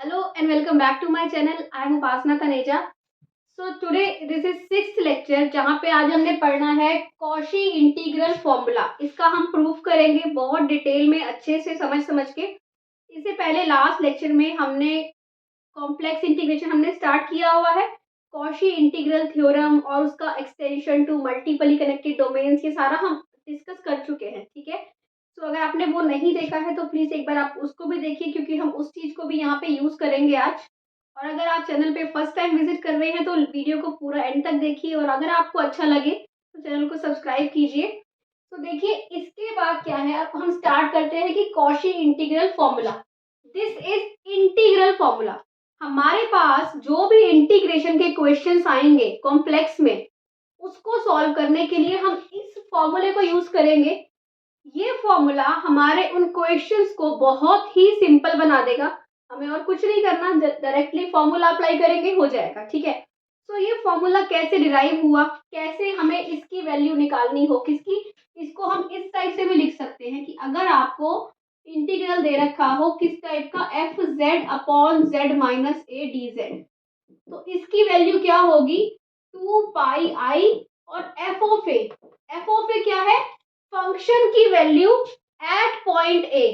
Hello and welcome back to my channel. I am Upasana Taneja. So today this is sixth lecture जहाँ पे आज हमने पढ़ना है कॉशी इंटीग्रल फॉर्मूला। इसका हम प्रूफ करेंगे बहुत डिटेल में अच्छे से समझ के। इससे पहले लास्ट लेक्चर में हमने कॉम्प्लेक्स इंटीग्रेशन हमने स्टार्ट किया हुआ है, कॉशी इंटीग्रल थ्योरम और उसका एक्सटेंशन टू मल्टीपली कनेक्टेड डोमेन्स, ये सारा हम डिस्कस कर चुके हैं। ठीक है, तो अगर आपने वो नहीं देखा है तो प्लीज़ एक बार आप उसको भी देखिए, क्योंकि हम उस चीज़ को भी यहाँ पे यूज़ करेंगे आज। और अगर आप चैनल पे फर्स्ट टाइम विजिट कर रहे हैं तो वीडियो को पूरा एंड तक देखिए, और अगर आपको अच्छा लगे तो चैनल को सब्सक्राइब कीजिए। तो देखिए इसके बाद क्या है, अब हम स्टार्ट करते हैं कि Cauchy integral formula. This is integral formula. हमारे पास जो भी इंटीग्रेशन के क्वेश्चंस आएंगे कॉम्प्लेक्स में, उसको सॉल्व करने के लिए हम इस फॉर्मूले को यूज करेंगे। ये फॉर्मूला हमारे उन क्वेश्चंस को बहुत ही सिंपल बना देगा। हमें और कुछ नहीं करना, डायरेक्टली फॉर्मूला अप्लाई करेंगे, हो जाएगा। ठीक है, तो ये फॉर्मूला कैसे डिराइव हुआ, कैसे हमें इसकी वैल्यू निकालनी हो किसकी, इसको हम इस टाइप से भी लिख सकते हैं कि अगर आपको इंटीग्रल दे रखा हो किस टाइप का, F Z upon Z minus A D Z, तो इसकी वैल्यू क्या होगी, 2 पाई और एफ ऑफ ए क्या है, फंक्शन की वैल्यू एट पॉइंट ए।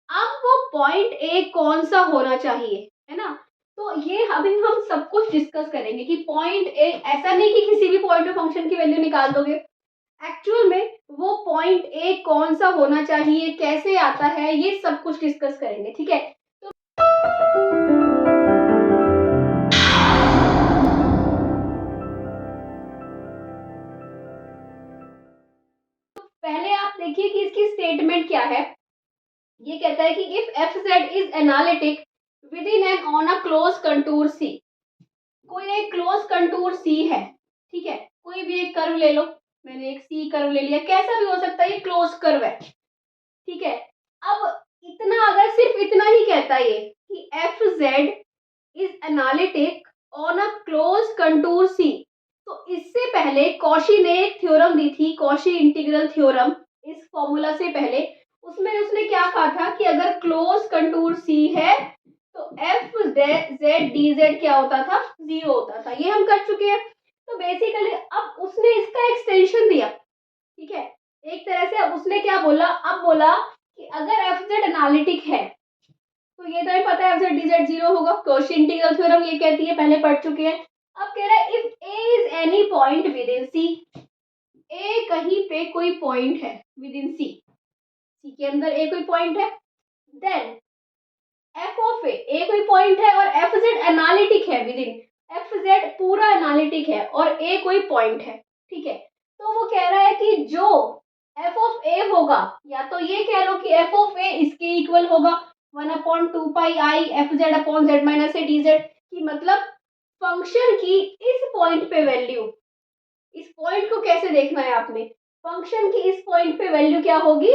अब वो पॉइंट ए कौन सा होना चाहिए, है ना। तो ये अभी हम सब कुछ डिस्कस करेंगे कि पॉइंट ए, ऐसा नहीं कि किसी भी पॉइंट पे फंक्शन की वैल्यू निकाल दोगे, एक्चुअल में वो पॉइंट ए कौन सा होना चाहिए, कैसे आता है, ये सब कुछ डिस्कस करेंगे। ठीक है, तो पहले आप देखिए कि इसकी स्टेटमेंट क्या है। ये कहता है कि if f z is analytic within and on a close contour C. कोई एक क्लोज कंटूर सी है, ठीक है, कोई भी एक कर्व ले लो, मैंने एक सी कर्व ले लिया, कैसा भी हो सकता है, ये क्लोज कर्व है। ठीक है, अब इतना, अगर सिर्फ इतना ही कहता है ये कि f z is analytic on a close contour C, तो इससे पहले कॉशी ने एक थ्योरम दी थी, कॉशी इंटीग्रल थ्योरम, इस फॉर्मूला से पहले। उसमें उसने क्या कहा था कि अगर क्लोज कंटूर सी है तो एफ जेड डी जेड क्या होता था, 0 होता था। ये हम कर चुके हैं। तो बेसिकली अब उसने इसका एक्सटेंशन दिया। ठीक है, एक तरह से अब उसने क्या बोला, अब बोला कि अगर एफ जेड एनालिटिक है तो ये तो पता है एफ जेड डी जेड 0 होगा, कॉशी इंटीग्रल थ्योरम ये कहती है, पहले पढ़ चुके हैं। अब कह रहा है if a is any point within C, a कहीं पे कोई पॉइंट है विद इन सी, सी के अंदर ए कोई पॉइंट है, देन एफ ऑफ ए कोई पॉइंट है और एफ जेड एनालिटिक है विद इन, एफ जेड पूरा एनालिटिक है और ए कोई पॉइंट है। ठीक है, तो वो कह रहा है कि जो एफ ऑफ ए होगा, या तो ये कह लो कि एफ ऑफ ए इसके इक्वल होगा 1/2 pi f Z upon Z minus A D z, की मतलब फंक्शन की इस पॉइंट पे वैल्यू, इस पॉइंट को कैसे देखना है आपने, फंक्शन की इस पॉइंट पे वैल्यू क्या होगी,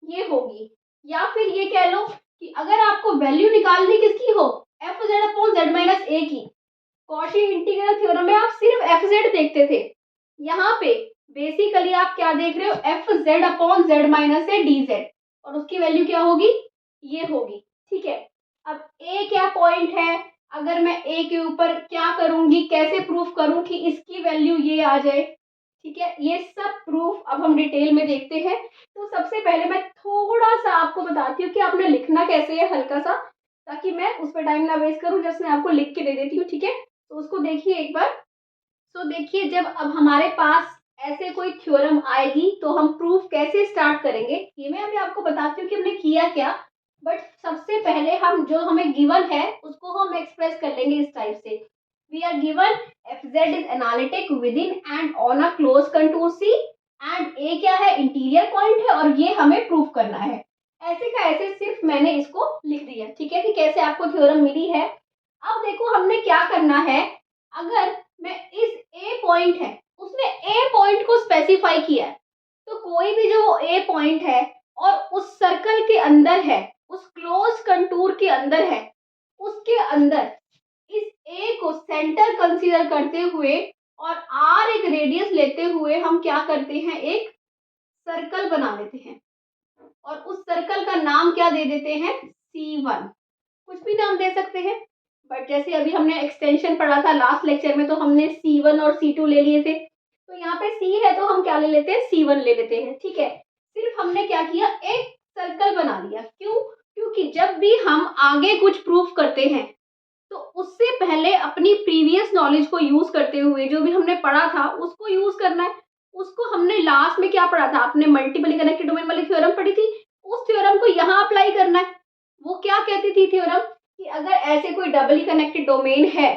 ये होगी। या फिर ये कह लो कि अगर आपको वैल्यू निकालनी किसकी हो, f Z upon Z minus a की, कॉशी इंटीग्रल थ्योरम में आप सिर्फ एफ जेड देखते थे, यहाँ पे बेसिकली आप क्या देख रहे हो, f Z upon Z minus A D Z, और उसकी वैल्यू क्या होगी, ये होगी। ठीक है, अब ए क्या पॉइंट है, अगर मैं ए के ऊपर क्या करूंगी, कैसे प्रूफ करूं कि इसकी वैल्यू ये आ जाए। ठीक है, ये सब प्रूफ अब हम डिटेल में देखते हैं। तो सबसे पहले मैं थोड़ा सा आपको बताती हूँ कि आपने लिखना कैसे है, हल्का सा, ताकि मैं उस पर टाइम ना वेस्ट करूँ, जैसे मैं आपको लिख के दे देती हूँ। ठीक है, तो उसको देखिए एक बार। तो देखिए, जब अब हमारे पास ऐसे कोई थ्योरम आएगी तो हम प्रूफ कैसे स्टार्ट करेंगे, ये मैं अभी आपको बताती हूँ कि हमने किया क्या। बट सबसे पहले हम जो हमें गिवन है उसको हम एक्सप्रेस कर लेंगे इस टाइप से, we are given f z is analytic within and on a close contour C, and a क्या है, इंटीरियर पॉइंट है, और ये हमें प्रूफ करना है। ऐसे का ऐसे सिर्फ मैंने इसको लिख दिया। ठीक है, कि कैसे आपको थ्योरम मिली है। अब देखो हमने क्या करना है, अगर मैं इस ए पॉइंट है, उसने ए पॉइंट को स्पेसिफाई किया है, तो कोई भी जो ए पॉइंट है और उस सर्कल के अंदर है, उस क्लोज कंटूर के अंदर है, उसके अंदर इस ए को सेंटर कंसीडर करते हुए और आर एक रेडियस लेते हुए हम क्या करते हैं, एक सर्कल बना लेते हैं, और उस सर्कल का नाम क्या दे देते हैं, C1। कुछ भी नाम दे सकते हैं। बट जैसे अभी हमने एक्सटेंशन पढ़ा था लास्ट लेक्चर में, तो हमने C1 और C2 ले लिए थे, तो यहाँ पे C है तो हम क्या ले लेते हैं, C1 ले लेते हैं। ठीक है, सिर्फ हमने क्या किया, एक सर्कल बना लिया। क्यों? क्योंकि जब भी हम आगे कुछ प्रूफ करते हैं तो उससे पहले अपनी प्रीवियस नॉलेज को यूज करते हुए जो भी हमने पढ़ा था उसको यूज करना है। उसको हमने लास्ट में क्या पढ़ा था, आपने मल्टीपली कनेक्टेड डोमेन वाली थ्योरम पढ़ी थी, उस थ्योरम को यहाँ अप्लाई करना है। वो क्या कहती थी थ्योरम, कि अगर ऐसे कोई डबली कनेक्टेड डोमेन है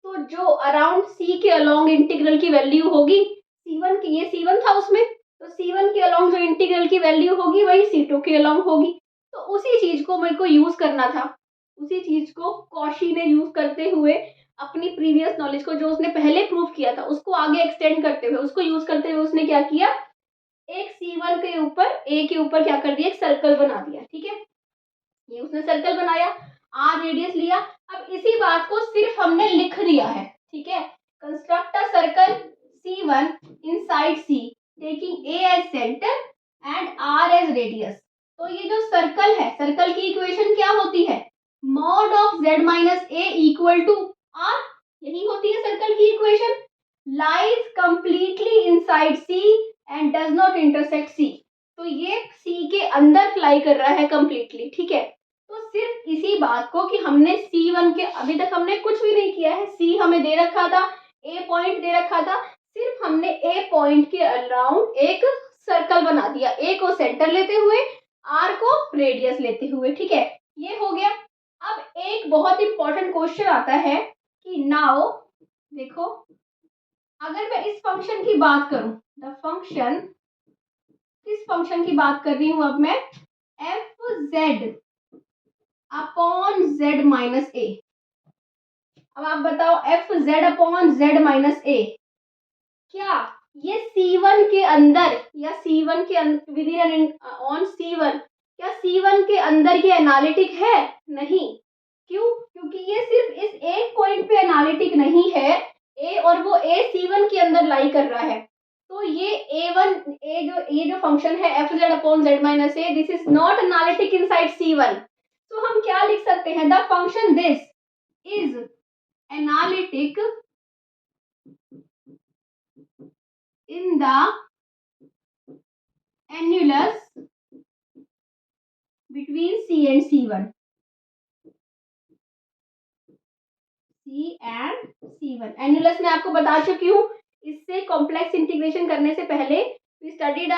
तो जो अराउंड C के अलोंग इंटीग्रल की वैल्यू होगी, C1 की, ये C1 था उसमें, तो C1 के अलोंग जो इंटीग्रल की वैल्यू होगी वही C2 के अलोंग होगी। तो उसी चीज को मेरे को यूज करना था, उसी चीज को कॉशी ने यूज करते हुए अपनी प्रीवियस नॉलेज को जो उसने पहले प्रूव किया था उसको आगे एक्सटेंड करते हुए, उसको यूज करते हुए उसने क्या किया, एक C1 के ऊपर, A के ऊपर क्या कर दिया, एक सर्कल बना दिया। ठीक है, ये उसने सर्कल बनाया, R रेडियस लिया। अब इसी बात को सिर्फ हमने लिख दिया है। ठीक है, construct a circle C1 inside C taking A as centre and R as radius. तो ये जो सर्कल है, सर्कल की इक्वेशन क्या होती है, mod of Z minus A equal to R, यही होती है सर्कल की equation. Lies completely inside C and does not intersect C। तो ये C के अंदर फ्लाई कर रहा है कंप्लीटली। ठीक है, तो सिर्फ इसी बात को कि हमने C1 के, अभी तक हमने कुछ भी नहीं किया है, C हमें दे रखा था, A पॉइंट दे रखा था, सिर्फ हमने A पॉइंट के अराउंड एक सर्कल बना दिया, A को सेंटर लेते हुए, R को रेडियस लेते हुए। ठीक है, ये हो गया। अब एक बहुत इंपॉर्टेंट क्वेश्चन आता है कि नाउ देखो, अगर मैं इस फंक्शन की बात करूं, द फंक्शन, किस फंक्शन की बात कर रही हूं अब मैं, fz upon z minus a। अब आप बताओ fz upon z minus a, क्या ये C1 के अंदर या C1 के विद इन ऑन C1, क्या C1 के अंदर ये एनालिटिक है? नहीं। क्यों? क्योंकि ये सिर्फ इस एक पॉइंट पे एनालिटिक नहीं है A, और वो A C1 के अंदर लाई कर रहा है। तो ये ये जो फंक्शन है fz upon z minus a, this is not analytic inside C1। तो हम क्या लिख सकते हैं, the function this is analytic in the annulus between C and C1, C and C1। एन्युलस मैं आपको बता चुकी हूँ, इससे कॉम्प्लेक्स इंटीग्रेशन करने से पहले स्टडीड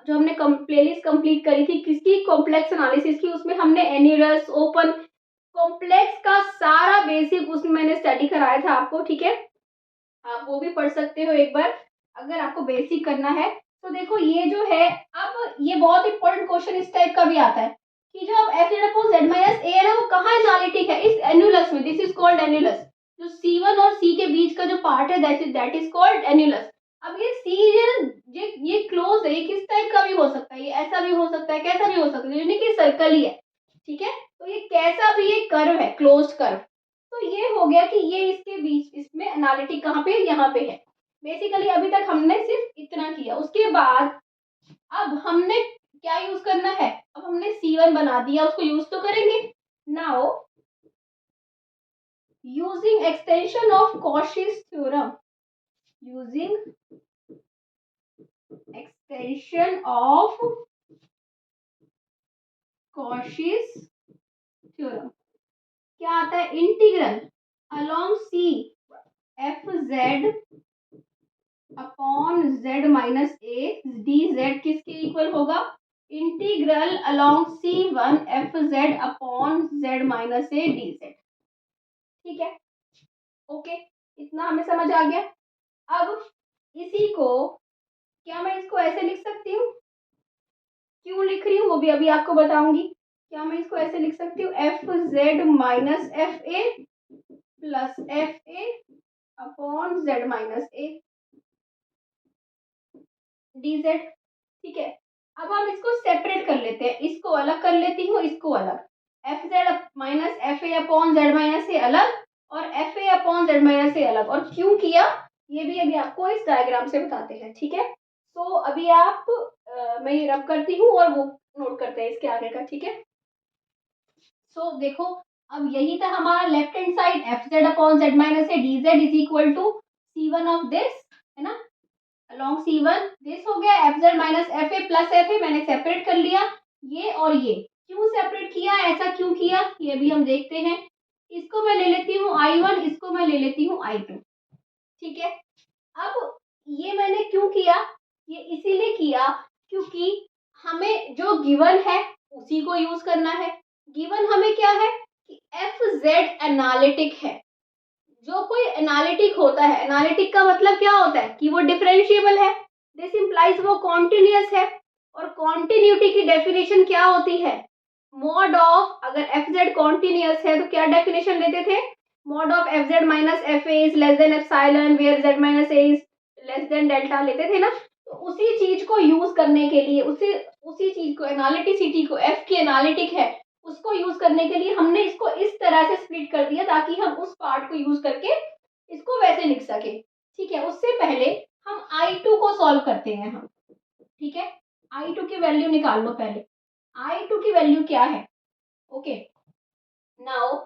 जो हमने प्लेलिस्ट कंप्लीट करी थी किसकी, कॉम्प्लेक्स एनालिसिस की, उसमें हमने एन्युलस, ओपन, कॉम्प्लेक्स का सारा बेसिक उसमें मैंने स्टडी कराया था आपको। ठीक है, आप वो भी पढ़ सकते हो एक बार अगर आपको बेसिक करना है। तो देखो ये जो है, अब ये बहुत इंपॉर्टेंट क्वेश्चन इस टाइप का भी आता है कि जो अब f upon z minus a है ना, वो कहाँ एनालिटिक है, इस एन्युलस में, दिस इज कॉल्ड एन्युलस। जो C1 और C के बीच का जो पार्ट है दैट इज कॉल्ड एन्युलस। अब ये C ये क्लोज है, ये किस टाइप का भी हो सकता है, ये ऐसा भी हो सकता है, कैसा भी हो सकता है, यानी कि सर्कल ही है। ठीक है, तो ये कैसा भी ये कर्व है, क्लोज्ड कर्व। तो ये हो गया कि ये इसके बीच, इसमें एनालिटिक कहाँ पे, यहाँ पे है। बेसिकली अभी तक हमने सिर्फ इतना किया। उसके बाद अब हमने क्या यूज करना है, अब हमने C1 बना दिया, उसको यूज तो करेंगे। Now using extension of Cauchy's theorem, using extension of Cauchy's theorem, क्या आता है, integral along C fz upon z minus a dz किसके इक्वल होगा, integral along C1 fz upon z minus a dz। ठीक है, okay, इतना हमें समझ आ गया। अब इसी को, क्या मैं इसको ऐसे लिख सकती हूँ, क्यों लिख रही हूँ वो भी अभी आपको बताऊंगी। क्या मैं इसको ऐसे लिख सकती हूँ, fz minus fa plus fa upon z minus a dz। ठीक है, अब हम इसको सेपरेट कर लेते हैं, इसको अलग कर लेती हूँ, इसको अलग, fz minus fa upon z minus a अलग, और fa upon z minus a अलग। और क्यों किया ये भी अभी आपको इस डायग्राम से बताते हैं। ठीक है, तो अभी आप मैं ये रब करती हूँ और वो नोट करते हैं इसके आगे का। ठीक है, सो देखो अब यही था हमारा left hand side, F Z upon Z minus A D Z is equal to C1 of this, है ना, अलॉन्ग C1 दिस हो गया F Z minus F A plus F A, मैंने सेपरेट कर लिया ये और ये। क्यों सेपरेट किया, ऐसा क्यों किया, ये भी हम देखते हैं। इसको मैं ले लेती हूँ I1, इसको मैं ले लेती हूँ I2, ठीक है। अब ये मैंने क्यों किया, ये इसीलिए किया क्योंकि हमें जो गिवन है उसी को यूज करना है। गिवन हमें क्या है कि एफ जेड एनालिटिक है। जो कोई एनालिटिक होता है, एनालिटिक का मतलब क्या होता है कि वो डिफरेंशिएबल है, दिस इंप्लाइज वो कॉन्टिन्यूअस है। और कॉन्टिन्यूटी की डेफिनेशन क्या होती है, मॉड ऑफ, अगर एफ जेड कॉन्टिन्यूअस है तो क्या डेफिनेशन लेते थे, mod of F Z minus F A is less than epsilon where Z minus A is less than delta लेते थे ना। तो उसी चीज को यूज करने के लिए, उसी चीज को, एनालिटिसिटी को, एफ की एनालिटिक है उसको यूज करने के लिए हमने इसको इस तरह से स्प्लिट कर दिया ताकि हम उस पार्ट को यूज करके इसको वैसे लिख सके, ठीक है। उससे पहले हम I2 को सॉल्व करते हैं हम, ठीक है। I2 की वैल्यू निकाल लो पहले, I2 की वैल्यू क्या है, ओके। नाउ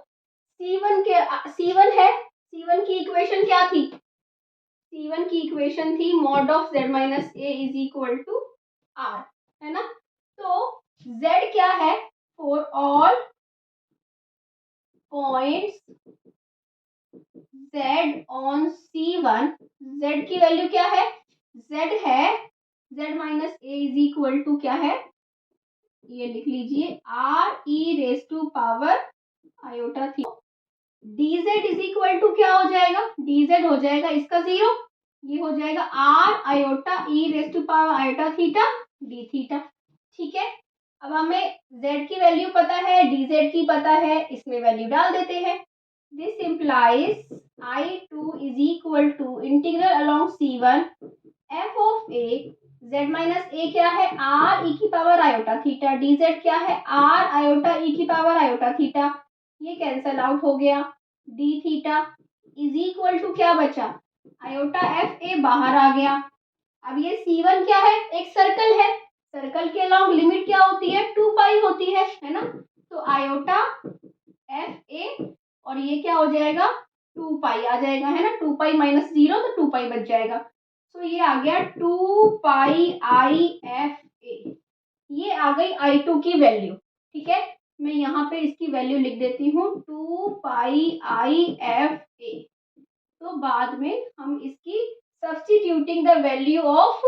C1 है, C1 की इक्वेशन क्या थी, C1 की इक्वेशन थी mod of Z minus A is equal to R, है ना। तो Z क्या है, for all points Z on C1, Z की वैल्यू क्या है, Z है Z minus A is equal to क्या है, ये लिख लीजिए R e raise to power iota theta. dz is equal to क्या हो जाएगा, dz हो जाएगा इसका 0, ये हो जाएगा R iota e raise to power iota theta d theta, ठीक है। अब हमें z की वैल्यू पता है, dz की पता है, इसमें वैल्यू डाल देते हैं। This implies I2 is equal to integral along C1 f of a, z minus a क्या है R e की पावर आयोटा थीटा, dz क्या है R आयोटा e की पावर आयोटा थीटा, ये कैंसल आउट हो गया, d theta is equal to क्या बचा, आयोटा एफ ए बाहर आ गया। अब ये C1 क्या है, एक सर्कल है, सर्कल के अलोंग लिमिट क्या होती है 2 पाई होती है ना। तो आयोटा एफ ए और ये क्या हो जाएगा 2 पाई आ जाएगा, है ना, 2 पाई माइनस 0 तो 2 पाई बच जाएगा। तो ये आ गया 2 पाई आई एफ ए, ये आ गई I2 की वैल्यू, ठीक है। मैं यहाँ पे इसकी वैल्यू लिख देती हूँ 2 पाई आई एफ ए। तो बाद में हम इसकी substituting the value of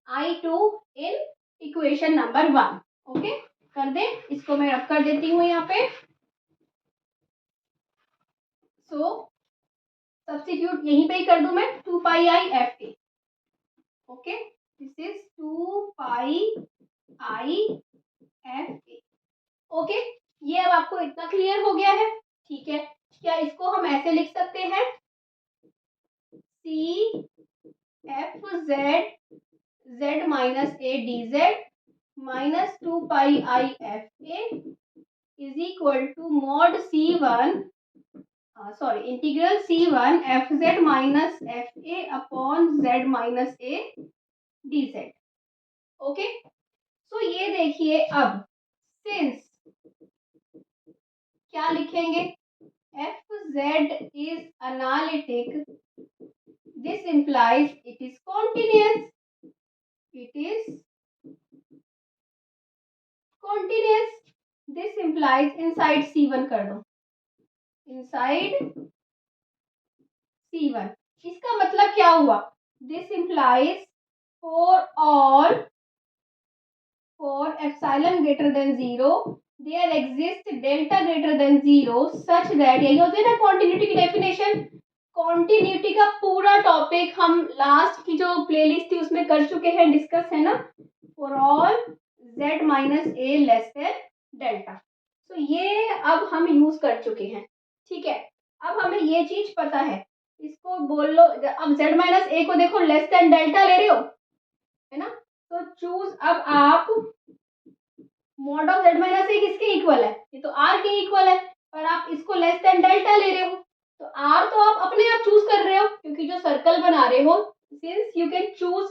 I2 in equation number 1, okay कर दे, इसको मैं रख कर देती हूँ यहाँ पे। सो सब्स्टिट्यूट यहीं पे ही कर दूं मैं 2 pi i f a, okay this is 2 pi i f a, okay. ये अब आपको इतना क्लियर हो गया है, ठीक है। क्या इसको हम ऐसे लिख सकते हैं, C f z z minus A D z minus 2 pi i f A is equal to mod C1 sorry integral C1 f Z minus F a upon Z minus A D z, okay. So ये देखिए अब since क्या लिखेंगे, f z is analytic, this implies it is continuous, it is continuous, this implies inside C1 कर दो, inside C1, इसका मतलब क्या हुआ, this implies for all for epsilon greater than 0 there exists delta greater than 0 such that, यही होती है ना कॉन्टिन्यूटी की डेफिनेशन। कॉन्टिन्यूटी का पूरा टॉपिक हम लास्ट की जो प्लेलिस्ट थी उसमें कर चुके हैं डिस्कस, है ना, for all z minus A less than delta. तो ये अब हम यूज कर चुके हैं, ठीक है। अब हमें ये चीज पता है, इसको बोल लो, अब z माइनस ए को देखो लेस देन डेल्टा ले रहे हो, है ना, तो चूज अब आप मॉड ऑफ z माइनस ए किसके इक्वल है, ये तो r के इक्वल है, पर आप इसको लेस देन डेल्टा ले रहे हो, तो r तो आप अपने आप चूज कर रहे हो क्योंकि जो सर्कल बना रहे हो, since you can choose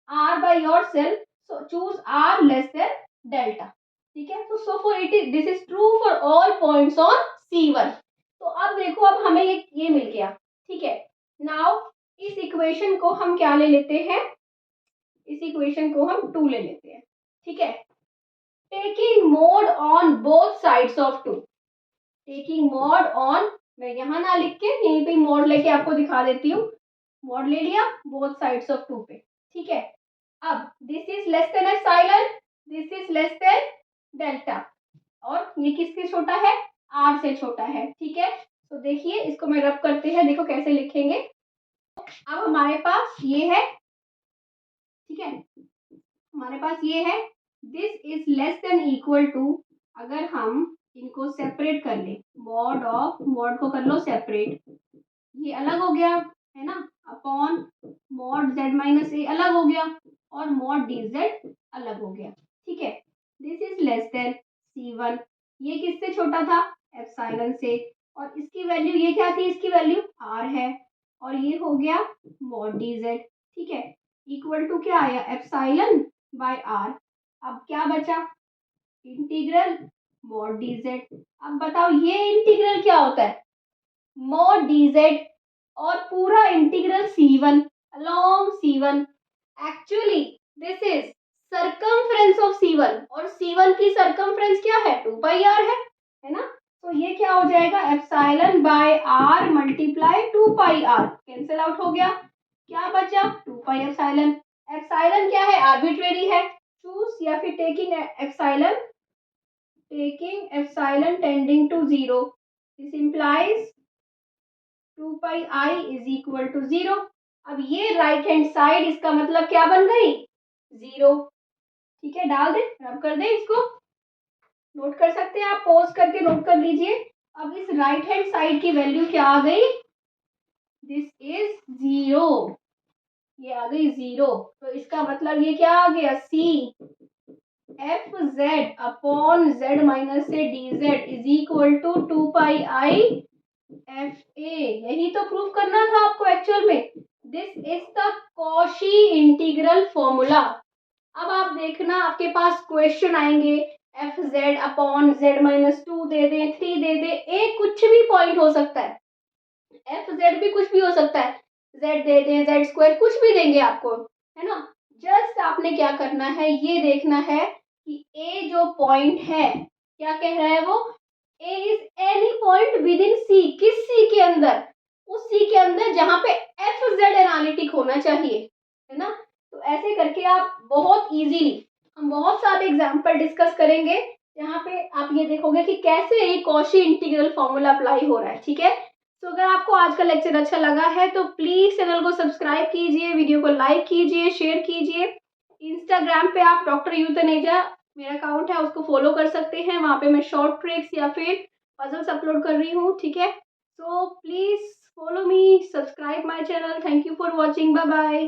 r by yourself, so choose r less than delta, ठीक है। तो so for it is this is true for all points on C1। तो अब देखो, अब हमें ये मिल गया, ठीक है। नाउ इस इक्वेशन को हम क्या ले लेते हैं, इस इक्वेशन को हम 2 ले लेते हैं, ठीक है। Taking mode on both sides of 2, taking mode on, मैं यहाँ ना लिख के यहीं पे मोड लेके आपको दिखा देती हूँ। मोड ले लिया बोथ साइड्स ऑफ 2 पे, ठीक है। अब this is less than epsilon, this is less than delta, और ये किससे छोटा है, आर से छोटा है, ठीक है। तो देखिए इसको मैं रब करते हैं, देखो कैसे लिखेंगे। अब हमारे पास ये है, ठीक है, हमारे पास ये है, this is less than equal to, अगर हम इनको सेपरेट कर ले, मॉड ऑफ, मॉड को कर लो सेपरेट, ये अलग हो गया है ना, अपॉन मॉड z माइनस ए अलग हो गया, और मॉड dz अलग हो गया, ठीक है। This is less then C1, ये किससे छोटा था, एप्सिलॉन से, और इसकी वैल्यू ये क्या थी, इसकी वैल्यू r है, और ये हो गया मॉड dz, ठीक है। इक्वल टू क्या आया, एप्सिलॉन बाय r। अब क्या बचा, इंटीग्रल मॉड dz। अब बताओ ये इंटीग्रल क्या होता है, मॉड dz, और पूरा integral C1 along C1, actually this is circumference of C1, और C1 की सर्कमफ्रेंस क्या है, 2 पाई r है ना। तो ये क्या हो जाएगा, एप्सिलॉन बाय r मल्टीप्लाई 2 पाई r, कैंसिल आउट हो गया, क्या बचा 2 पाई एप्सिलॉन। एप्सिलॉन क्या है, आर्बिट्रेरी है, चूज, या फिर taking epsilon tending to 0, this implies 2 pi i is equal to 0। अब ये राइट हैंड साइड, इसका मतलब क्या बन गई, 0, ठीक है। डाल दे, रब कर दे, इसको नोट कर सकते हैं आप, पॉज करके नोट कर लीजिए। अब इस राइट हैंड साइड की वैल्यू क्या आ गई, दिस इज 0, ये आ गई 0। तो इसका मतलब ये क्या आ गया, C f Z upon Z minus से d Z is equal to 2 pi i f a. यही तो प्रूव करना था आपको एक्चुअल में। This is the Cauchy integral formula. अब आप देखना, आपके पास क्वेश्चन आएंगे, f Z upon Z minus 2 दे दे, 3 दे दे, ए कुछ भी पॉइंट हो सकता है, एफ जेड भी कुछ भी हो सकता है, जेड दे दे, जेड स्क्वायर कुछ भी देंगे आपको, है ना। जस्ट आपने क्या करना है, ये देखना है कि ए जो पॉइंट है, क्या कह रहा है वो, a is any point within C, किस सी के अंदर, उस सी के अंदर जहां पे एफ जेड एनालिटिक होना चाहिए, है ना। तो ऐसे करके आप बहुत इजीली, हम बहुत सारे एग्जांपल डिस्कस करेंगे जहाँ पे आप ये देखोगे कि कैसे ये कॉशी इंटीग्रल फॉर्मूला अप्लाई हो रहा है, ठीक है। तो अगर आपको आज का लेक्चर अच्छा लगा है तो प्लीज चैनल को सब्सक्राइब कीजिए, वीडियो को लाइक कीजिए, शेयर कीजिए। इंस्टाग्राम पे आप डॉक्टर यूथनेजा मेरा अकाउंट है, उसको फॉलो कर सकते हैं, वहाँ पे मैं शॉर्ट ट्रिक्स या फिर पजल्स अपलोड कर रही हूँ, ठीक है। So please follow me, subscribe my channel. Thank you for watching, bye bye.